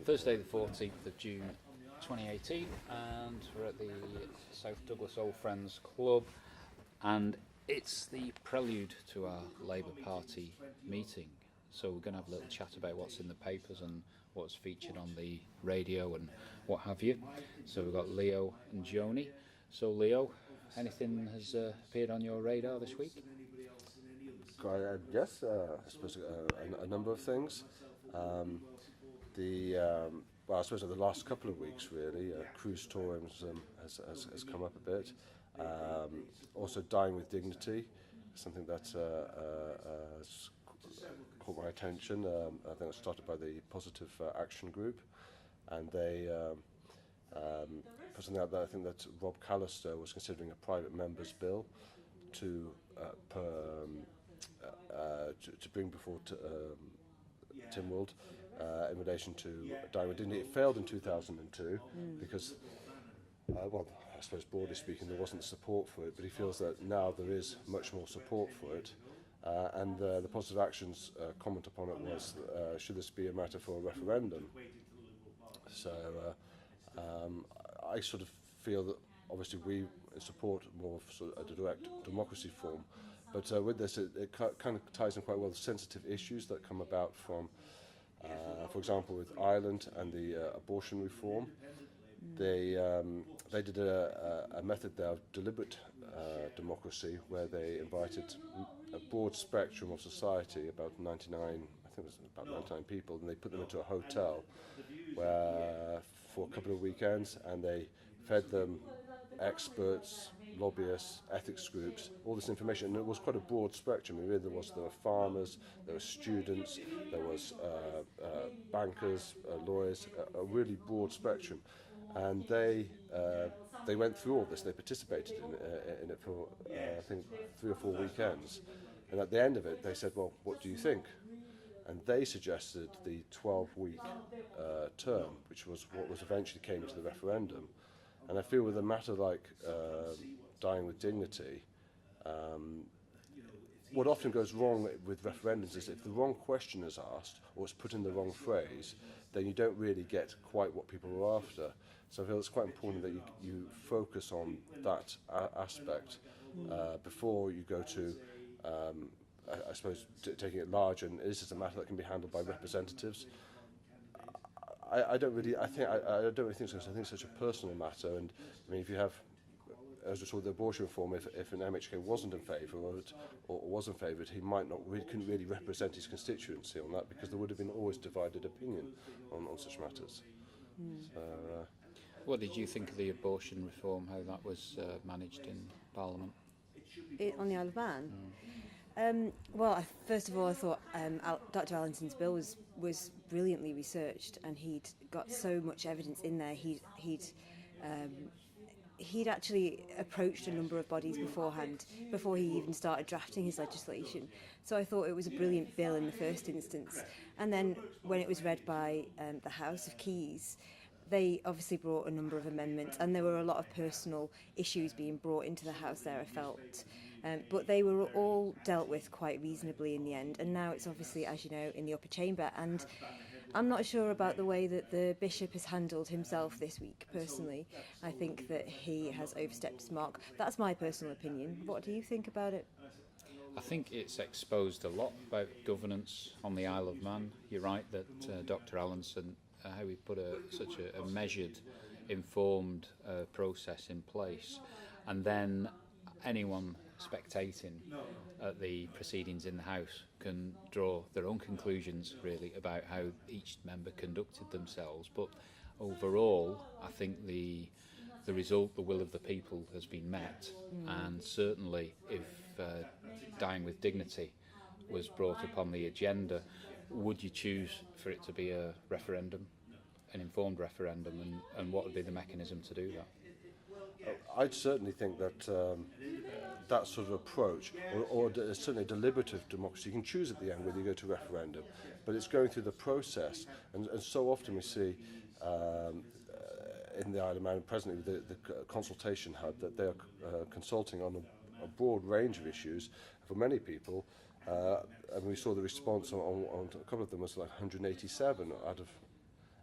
Thursday the 14th of June 2018, and we're at the South Douglas Old Friends Club, and it's the prelude to our Labour Party meeting. So we're going to have a little chat about what's in the papers and what's featured on the radio and what have you. So we've got Leo and Joney. So Leo, anything has appeared on your radar this week? Yes, I suppose a number of things. Well, I suppose in the last couple of weeks, really, cruise tourism has come up a bit. Also, dying with dignity, something that has caught my attention. I think it was started by the Positive Action Group, and they put something out there. I think that Rob Callister was considering a private member's bill to bring before Tynwald in relation to dying with dignity. It failed in 2002 because, well, I suppose broadly speaking, there wasn't support for it, but he feels that now there is much more support for it. And the Positive Action's comment upon it was, should this be a matter for a referendum? So I sort of feel that obviously we support more of sort of a direct democracy form, but with this it kind of ties in quite well the sensitive issues that come about from, for example, with Ireland and the abortion reform. They did a method there of deliberate democracy, where they invited a broad spectrum of society, about 99, I think it was about 99 people, and they put them into a hotel where for a couple of weekends, and they fed them experts, lobbyists, ethics groups, all this information, and it was quite a broad spectrum. There were farmers, there were students, there was bankers, lawyers, a really broad spectrum, and they went through all this. They participated in it for I think 3 or 4 weekends, and at the end of it, they said, "Well, what do you think?" And they suggested the 12-week term, which was what was eventually came to the referendum. And I feel with a matter like dying with dignity, what often goes wrong with referendums is if the wrong question is asked or it's put in the wrong phrase, then you don't really get quite what people are after. So I feel it's quite important that you focus on that aspect before you go to, I suppose, taking it large. And this is a matter that can be handled by representatives. I don't really think so. I think it's such a personal matter, and I mean, if you have, as we saw with the abortion reform, if an MHK wasn't in favour of it or was in favour, he might not couldn't really represent his constituency on that, because there would have been always divided opinion on such matters. So, What did you think of the abortion reform, how that was managed in Parliament? On the Isle of Man? Well, first of all, I thought Dr. Allinson's bill was brilliantly researched, and he'd got so much evidence in there. He'd actually approached a number of bodies beforehand, before he even started drafting his legislation. So I thought it was a brilliant bill in the first instance. And then when it was read by the House of Keys, they obviously brought a number of amendments, and there were a lot of personal issues being brought into the House there, I felt. But they were all dealt with quite reasonably in the end, and now it's obviously, as you know, in the upper chamber. And I'm not sure about the way that the Bishop has handled himself this week, personally. I think that he has overstepped his mark. That's my personal opinion. What do you think about it? I think it's exposed a lot about governance on the Isle of Man. You're right that Dr. Allinson, how he put such a measured, informed process in place, and then anyone spectating at the proceedings in the House can draw their own conclusions, really, about how each member conducted themselves. But overall, I think the result, the will of the people, has been met, and certainly if dying with dignity was brought up on the agenda, would you choose for it to be a referendum, an informed referendum, and what would be the mechanism to do that? I'd certainly think that that sort of approach, or certainly a deliberative democracy, you can choose at the end whether you go to referendum, but it's going through the process. And so often we see in the Isle of Man presently with the consultation hub that they are consulting on a broad range of issues. For many people, and we saw the response on a couple of them was like 187 out of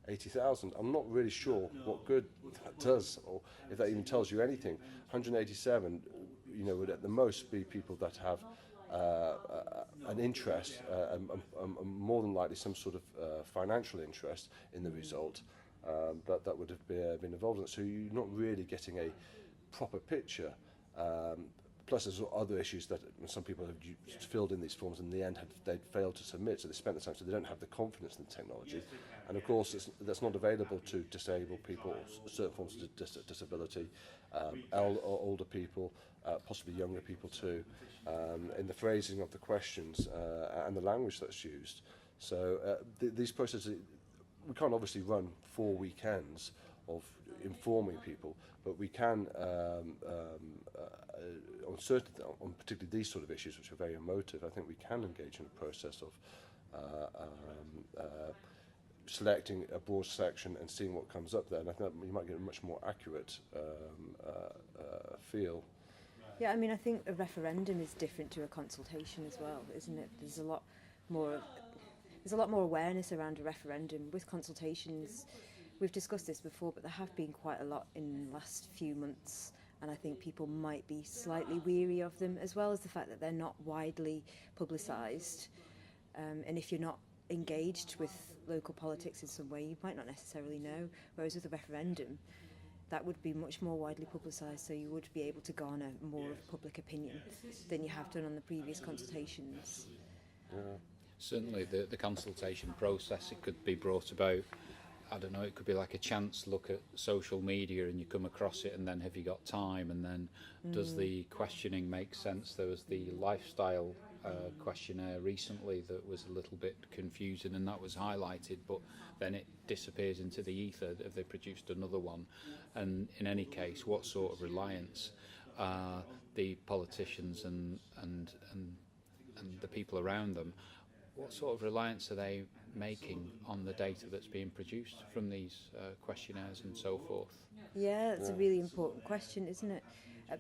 180,000. I'm not really sure what good that does, or if that even tells you anything. 187, would at the most be people that have an interest, and more than likely some sort of financial interest in the result, that would have been involved in it. So you're not really getting a proper picture. Plus, there's other issues that some people have filled in these forms and in the end they'd failed to submit, so they spent the time, so they don't have the confidence in the technology. And of course, that's not available to disabled people, certain forms of disability, older people, possibly younger people too, in the phrasing of the questions and the language that's used. So these processes, we can't obviously run 4 weekends of informing people, but we can on particularly these sort of issues, which are very emotive. I think we can engage in a process of selecting a broad selection and seeing what comes up there, and I think you might get a much more accurate feel. Yeah, I mean, I think a referendum is different to a consultation as well, isn't it? There's a lot more awareness around a referendum. With consultations, we've discussed this before, but there have been quite a lot in the last few months, and I think people might be slightly weary of them, as well as the fact that they're not widely publicised. And if you're not engaged with local politics in some way, you might not necessarily know. Whereas with a referendum, that would be much more widely publicised, so you would be able to garner more of public opinion than you have done on the previous consultations. Yeah. Certainly the consultation process, it could be brought about, I don't know, it could be like a chance look at social media and you come across it, and then have you got time, and then does the questioning make sense? There was the lifestyle questionnaire recently that was a little bit confusing, and that was highlighted, but then it disappears into the ether. Have they produced another one? And in any case, what sort of reliance are the politicians and the people around them, what sort of reliance are they making on the data that's being produced from these questionnaires and so forth? Yeah, it's a really important question, isn't it?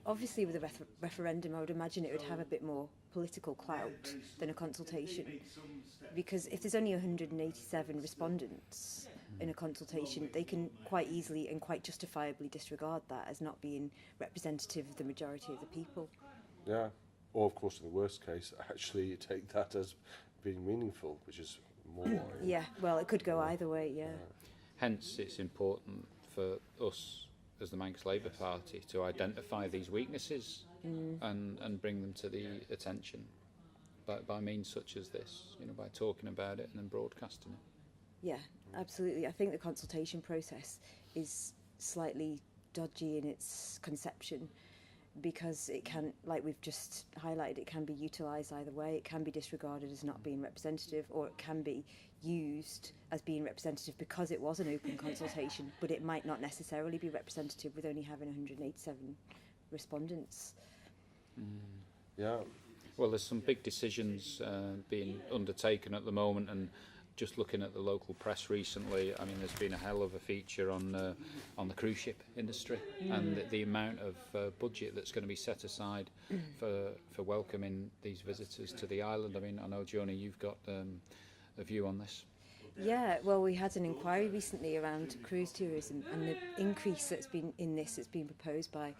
Obviously, with a referendum, I would imagine it would have a bit more political clout than a consultation, because if there's only 187 respondents in a consultation, they can quite easily and quite justifiably disregard that as not being representative of the majority of the people. Yeah, or of course, in the worst case, actually take that as being meaningful, which is more. Yeah, well, it could go either way, yeah. Hence, it's important for us as the Manx Labour Party to identify these weaknesses and bring them to the attention by means such as this, by talking about it and then broadcasting it. Yeah, absolutely. I think the consultation process is slightly dodgy in its conception, because it can, like we've just highlighted, it can be utilised either way. It can be disregarded as not being representative, or it can be used as being representative because it was an open consultation, but it might not necessarily be representative with only having 187 respondents. Yeah. Well, there's some big decisions being undertaken at the moment, and just looking at the local press recently, I mean, there's been a hell of a feature on the cruise ship industry and the amount of budget that's going to be set aside for welcoming these visitors to the island. I mean, I know, Joney, you've got a view on this. Yeah, well, we had an inquiry recently around cruise tourism, and the increase that's been proposed by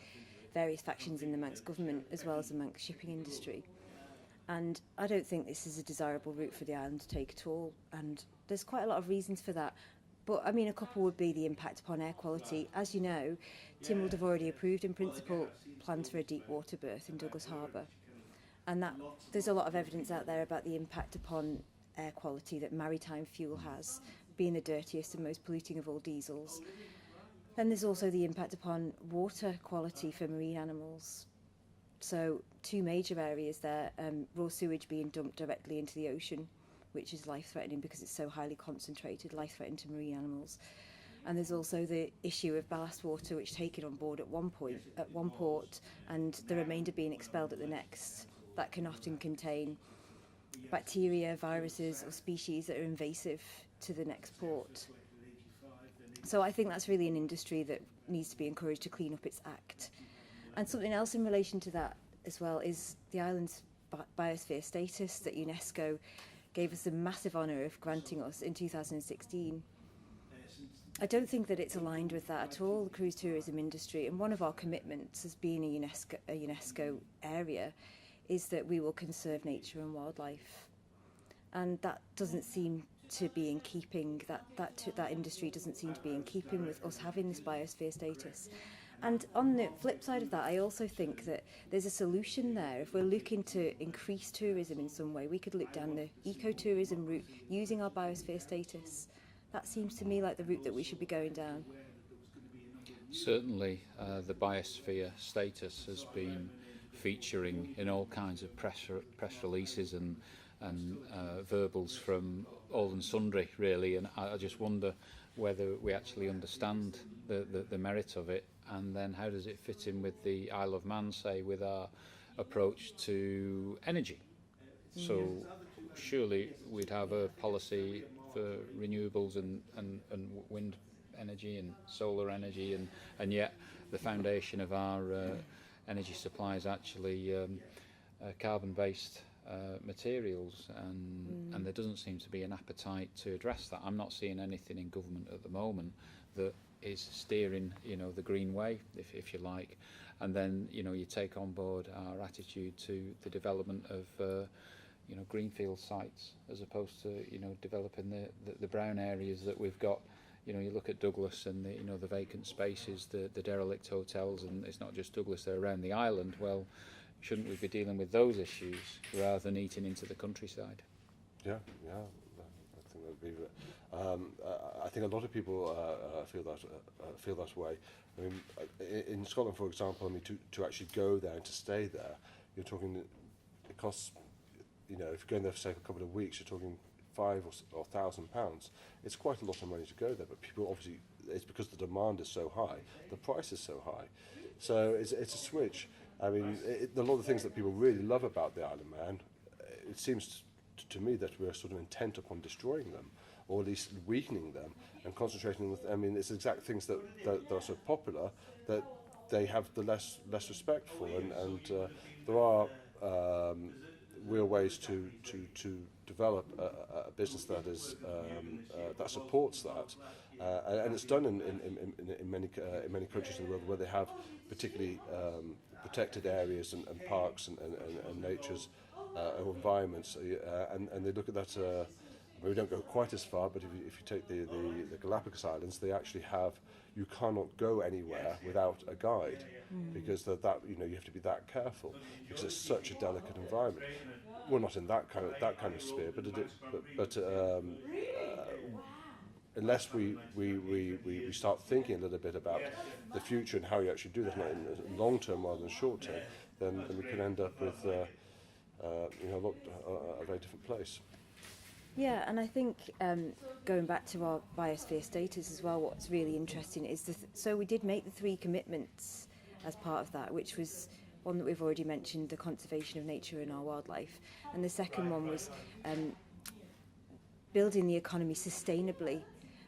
various factions in the Manx government as well as the Manx shipping industry. And I don't think this is a desirable route for the island to take at all, and there's quite a lot of reasons for that. But I mean, a couple would be the impact upon air quality. As you know, Tynwald have already approved in principle plans for a deep water berth in Douglas Harbour, and that there's a lot of evidence out there about the impact upon air quality that maritime fuel has, being the dirtiest and most polluting of all diesels. Then there's also the impact upon water quality for marine animals. So two major areas there, raw sewage being dumped directly into the ocean, which is life-threatening because it's so highly concentrated, life-threatening to marine animals. And there's also the issue of ballast water, which taken on board at one port, and the remainder being expelled at the next. That can often contain bacteria, viruses, or species that are invasive to the next port. So I think that's really an industry that needs to be encouraged to clean up its act. And something else in relation to that as well is the island's biosphere status that UNESCO gave us the massive honour of granting us in 2016. I don't think that it's aligned with that at all, the cruise tourism industry. And one of our commitments as being a UNESCO area is that we will conserve nature and wildlife. And that doesn't seem to be in keeping, that industry doesn't seem to be in keeping with us having this biosphere status. And on the flip side of that, I also think that there's a solution there. If we're looking to increase tourism in some way, we could look down the ecotourism route using our biosphere status. That seems to me like the route that we should be going down. Certainly, the biosphere status has been featuring in all kinds of press releases and verbals from all and sundry, really, and I just wonder whether we actually understand the merit of it, and then how does it fit in with the Isle of Man, say, with our approach to energy. So surely we'd have a policy for renewables and wind energy and solar energy, and yet the foundation of our energy supply is actually carbon-based materials, and there doesn't seem to be an appetite to address that. I'm not seeing anything in government at the moment that is steering, the green way, if you like, and then you take on board our attitude to the development of greenfield sites as opposed to developing the brown areas that we've got. You look at Douglas and the vacant spaces, the derelict hotels, and it's not just Douglas, they're around the island. Well, shouldn't we be dealing with those issues rather than eating into the countryside? Yeah, I think that'd be. I think a lot of people feel that way. I mean, in Scotland, for example, to actually go there and to stay there, you're talking. It costs, if you're going there for say a couple of weeks, you're talking £5,000 or £1,000. It's quite a lot of money to go there, but people obviously, it's because the demand is so high, the price is so high, so it's a switch. I mean, a lot of the things that people really love about the Isle of Man, it seems to me that we're sort of intent upon destroying them, or at least weakening them, and concentrating on. I mean, it's exact things that are so popular that they have the less respect for, and there are real ways to develop a business that is that supports that, and it's done in many countries in the world where they have particularly protected areas and parks and natures or environments, and they look at that. We don't go quite as far, but if you take the Galapagos Islands, they actually have. You cannot go anywhere without a guide, because that you have to be that careful, because it's such a delicate environment. We're not in that kind of sphere, but unless we start thinking a little bit about the future and how you actually do this, not in long term rather than short term, then we can end up with a very different place. Yeah, and I think going back to our biosphere status as well, what's really interesting is so we did make the 3 commitments as part of that, which was one that we've already mentioned, the conservation of nature and our wildlife, and the second one was building the economy sustainably.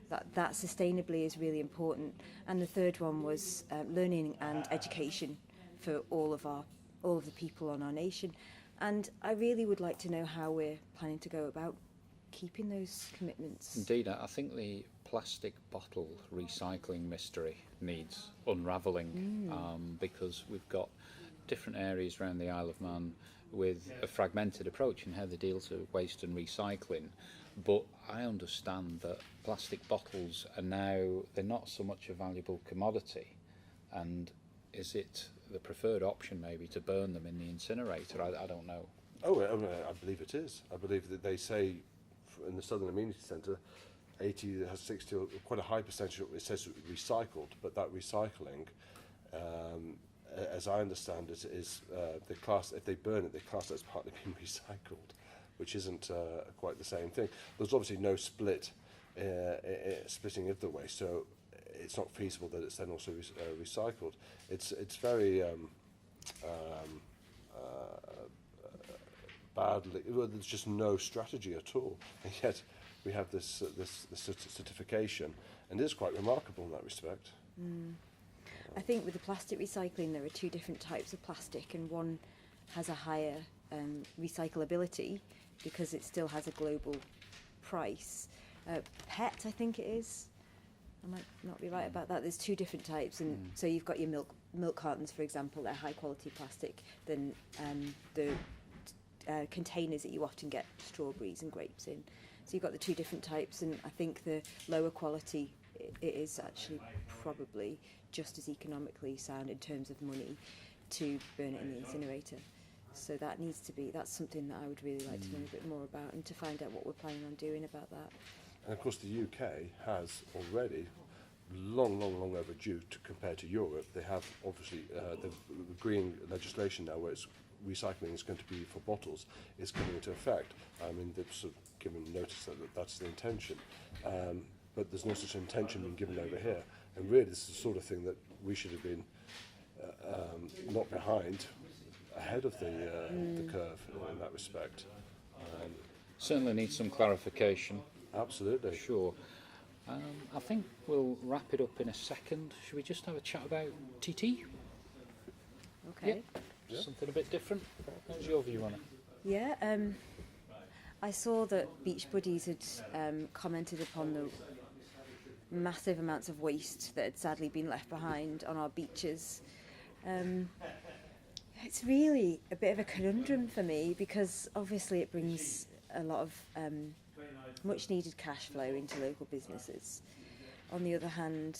That sustainably is really important, and the third one was learning and education for all of the people on our nation. And I really would like to know how we're planning to go about keeping those commitments. Indeed, I think the plastic bottle recycling mystery needs unravelling, because we've got different areas around the Isle of Man with a fragmented approach in how they deal to waste and recycling. But I understand that plastic bottles are now, they're not so much a valuable commodity, and is it the preferred option maybe to burn them in the incinerator? I don't know. I believe it is. I believe that they say in the Southern Amenity Centre, 60, quite a high percentage, it says recycled, but that recycling, as I understand it, is the class, if they burn it, they class it as partly being recycled, which isn't quite the same thing. There's obviously no splitting of the waste, so it's not feasible that it's then also recycled. It's very badly. Well, there's just no strategy at all, and yet we have this certification, and it is quite remarkable in that respect. I think with the plastic recycling, there are 2 different types of plastic, and one has a higher recyclability because it still has a global price. PET, I think it is. I might not be right about that. There's two different types, and so you've got your milk cartons, for example, they're high quality plastic than the containers that you often get strawberries and grapes in. So you've got the two different types, and I think the lower quality, it is actually probably just as economically sound in terms of money to burn it in the incinerator. So that's something that I would really like to know a bit more about, and to find out what we're planning on doing about that. And of course the UK has already, long overdue compared to Europe. They have obviously the green legislation now where recycling is going to be for bottles is coming into effect. I mean, they've sort of given notice that that's the intention, but there's no such intention being given over here. And really this is the sort of thing that we should have been not behind, ahead of the curve in that respect. Certainly needs some clarification. Absolutely. Sure. I think we'll wrap it up in a second. Should we just have a chat about TT? Okay. Yeah. Something a bit different. What's your view on it? Yeah, I saw that Beach Buddies had commented upon the massive amounts of waste that had sadly been left behind on our beaches. It's really a bit of a conundrum for me, because obviously it brings a lot of much needed cash flow into local businesses. On the other hand,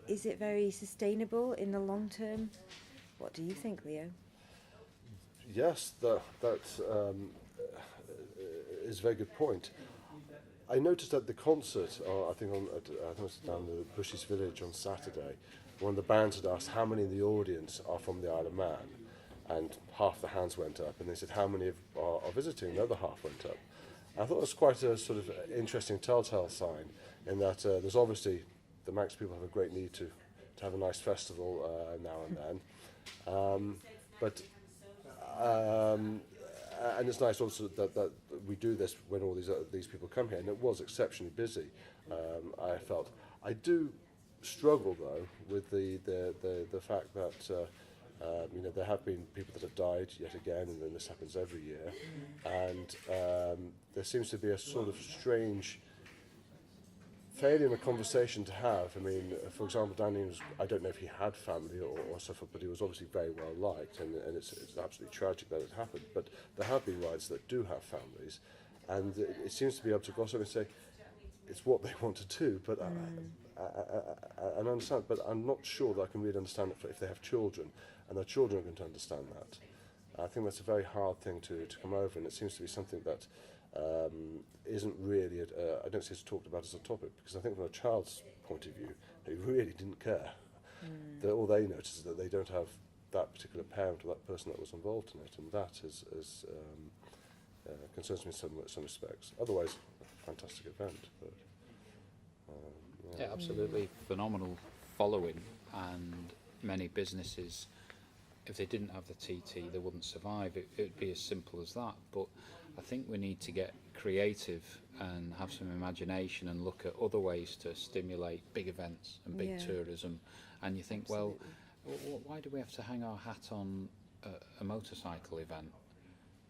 is it very sustainable in the long term? What do you think, Leo? Yes, that is a very good point. I noticed at the concert, I think it was down the Bushes Village on Saturday, one of the bands had asked how many in the audience are from the Isle of Man, and half the hands went up, and they said how many are visiting, the other half went up. I thought it was quite a sort of interesting telltale sign, in that there's obviously, the Manx people have a great need to have a nice festival now and then. And it's nice also that we do this when all these people come here, and it was exceptionally busy. I felt. I do struggle though with the fact that there have been people that have died yet again, and then this happens every year, and there seems to be a sort of strange failure in a conversation to have. I mean, for example, Danny I don't know if he had family or suffered, but he was obviously very well liked, and it's absolutely tragic that it happened. But there have been rides that do have families, and it seems to be able to gossip and say it's what they want to do. But I understand, but I'm not sure that I can really understand it if they have children, and their children are going to understand that. I think that's a very hard thing to come over, and it seems to be something that isn't really, I don't see it's talked about as a topic, because I think from a child's point of view, they really didn't care. All they notice is that they don't have that particular parent or that person that was involved in it, and that concerns me in some respects. Otherwise, a fantastic event. But, Yeah, absolutely phenomenal following, and many businesses, if they didn't have the TT, they wouldn't survive. It would be as simple as that. But I think we need to get creative and have some imagination and look at other ways to stimulate big events and big tourism. And you think, well, why do we have to hang our hat on a motorcycle event?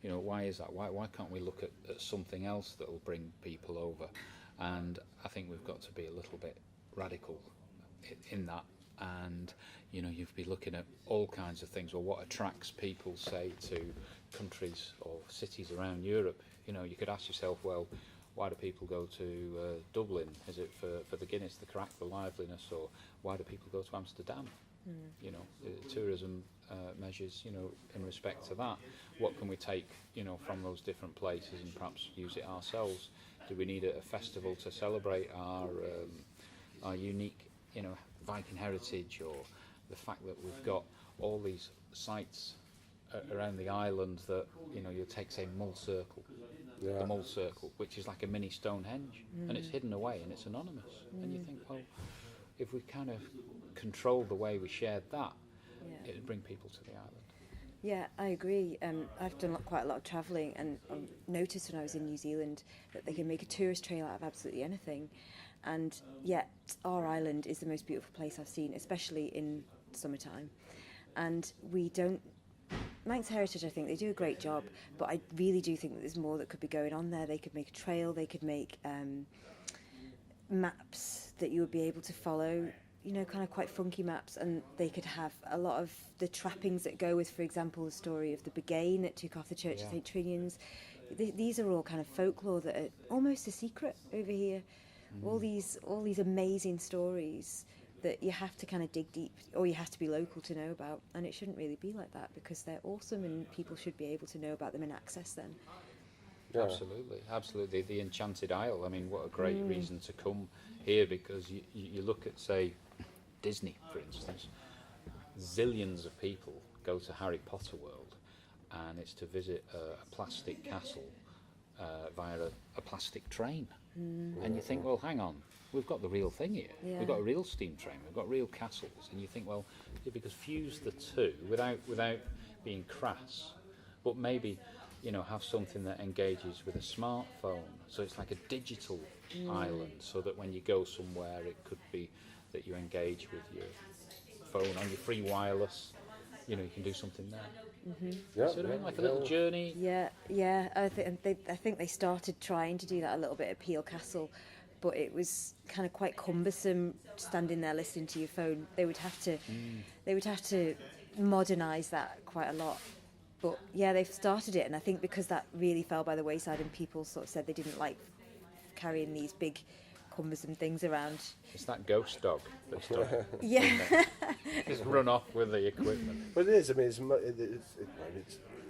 You know, why is that? Why can't we look at something else that will bring people over? And I think we've got to be a little bit radical in that. And you know, you'd be looking at all kinds of things. Well, what attracts people, say, to countries or cities around Europe? You know, you could ask yourself, well, why do people go to Dublin? Is it for the Guinness, the crack, the liveliness, or why do people go to Amsterdam? You know, tourism measures, you know, in respect to that. What can we take, you know, from those different places and perhaps use it ourselves? Do we need a festival to celebrate our unique, you know, Viking heritage, or the fact that we've got all these sites around the island that, you know, you take, say, Mull Circle, the Mull Circle, which is like a mini Stonehenge, and it's hidden away and it's anonymous. And you think, well, if we kind of control the way we shared that, it would bring people to the island. Yeah, I agree. I've done quite a lot of travelling, and noticed when I was in New Zealand that they can make a tourist trail out of absolutely anything. And yet our island is the most beautiful place I've seen, especially in summertime. And we don't... Manx Heritage, I think, they do a great job, but I really do think that there's more that could be going on there. They could make a trail, they could make maps that you would be able to follow, you know, kind of quite funky maps, and they could have a lot of the trappings that go with, for example, the story of the Begain that took off the Church of St Trinians. These are all kind of folklore that are almost a secret over here. All these amazing stories that you have to kind of dig deep, or you have to be local to know about, and it shouldn't really be like that because they're awesome and people should be able to know about them and access them. Yeah. Absolutely. The Enchanted Isle, I mean, what a great reason to come here, because you look at, say, Disney, for instance. Zillions of people go to Harry Potter World, and it's to visit a plastic castle via a plastic train. And you think, well, hang on, we've got the real thing here. Yeah. We've got a real steam train, we've got real castles. And you think, well, yeah, because fuse the two without being crass, but maybe, you know, have something that engages with a smartphone. So it's like a digital island, so that when you go somewhere, it could be that you engage with your phone on your free wireless. You know, you can do something there. Yeah, So like a little journey. Yeah. I think they started trying to do that a little bit at Peel Castle, but it was kind of quite cumbersome standing there listening to your phone. They would have to modernise that quite a lot. But yeah, they've started it, and I think because that really fell by the wayside and people sort of said they didn't like carrying these big cumbersome things around. It's that ghost dog that's done it. Yeah. Just run off with the equipment. But it is. I mean,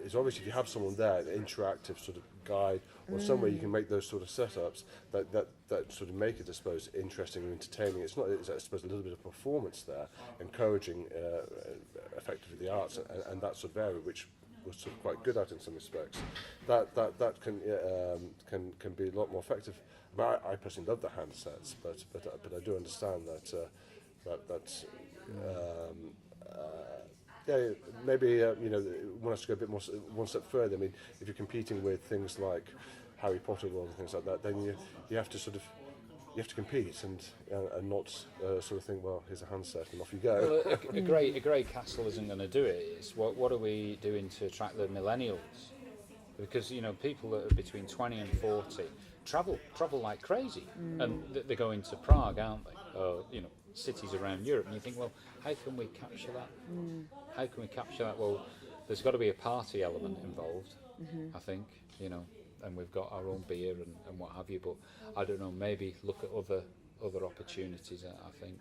it's obvious if you have someone there, an interactive sort of guide, or somewhere you can make those sort of setups that sort of make it, I suppose, interesting and entertaining. It's not. It's, I suppose, a little bit of performance there, encouraging effectively the arts and that sort of area, which was sort of quite good at in some respects. That can be a lot more effective. I mean, I personally love the handsets, but I do understand that yeah, maybe you know, one has to go a bit more one step further. I mean, if you're competing with things like Harry Potter World and things like that, then you have to sort of compete and not sort of think, well, here's a handset and off you go. Well, a grey castle isn't going to do it. It's what are we doing to attract the millennials? Because, you know, people that are between 20 and 40 travel like crazy, and they're going to Prague, aren't they? Or, you know, cities around Europe, and you think, well, how can we capture that? How can we capture that? Well, there's got to be a party element involved, I think, you know, and we've got our own beer and what have you, but I don't know, maybe look at other opportunities. I think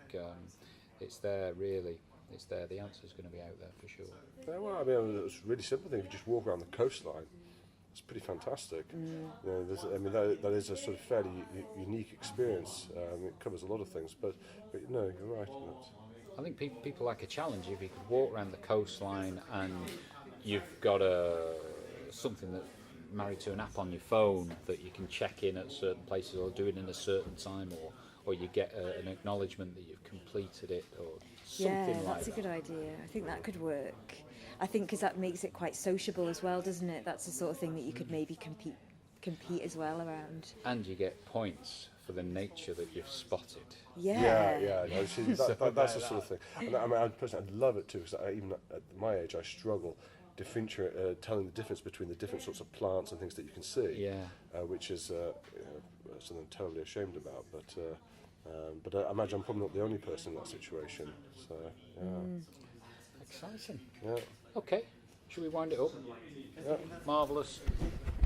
it's there, really. It's there. The answer's going to be out there for sure. Yeah, well, I mean, it's a really simple thing. If you just walk around the coastline, it's pretty fantastic. You know, that is a sort of fairly unique experience. It covers a lot of things, but no, you're right. I think people like a challenge. If you could walk around the coastline and you've got something that married to an app on your phone that you can check in at certain places or do it in a certain time, or you get an acknowledgement that you've completed it, or something like that. Yeah, that's a good idea. I think that could work. I think because that makes it quite sociable as well, doesn't it? That's the sort of thing that you could maybe compete as well around. And you get points for the nature that you've spotted. Yeah. No, see, that's the sort of thing. And I mean, I'd love it too, because even at my age, I struggle telling the difference between the different sorts of plants and things that you can see. Yeah. Which is something I'm terribly ashamed about. But I imagine I'm probably not the only person in that situation. So yeah. Exciting. Yeah. Okay, should we wind it up? Yeah. Marvellous.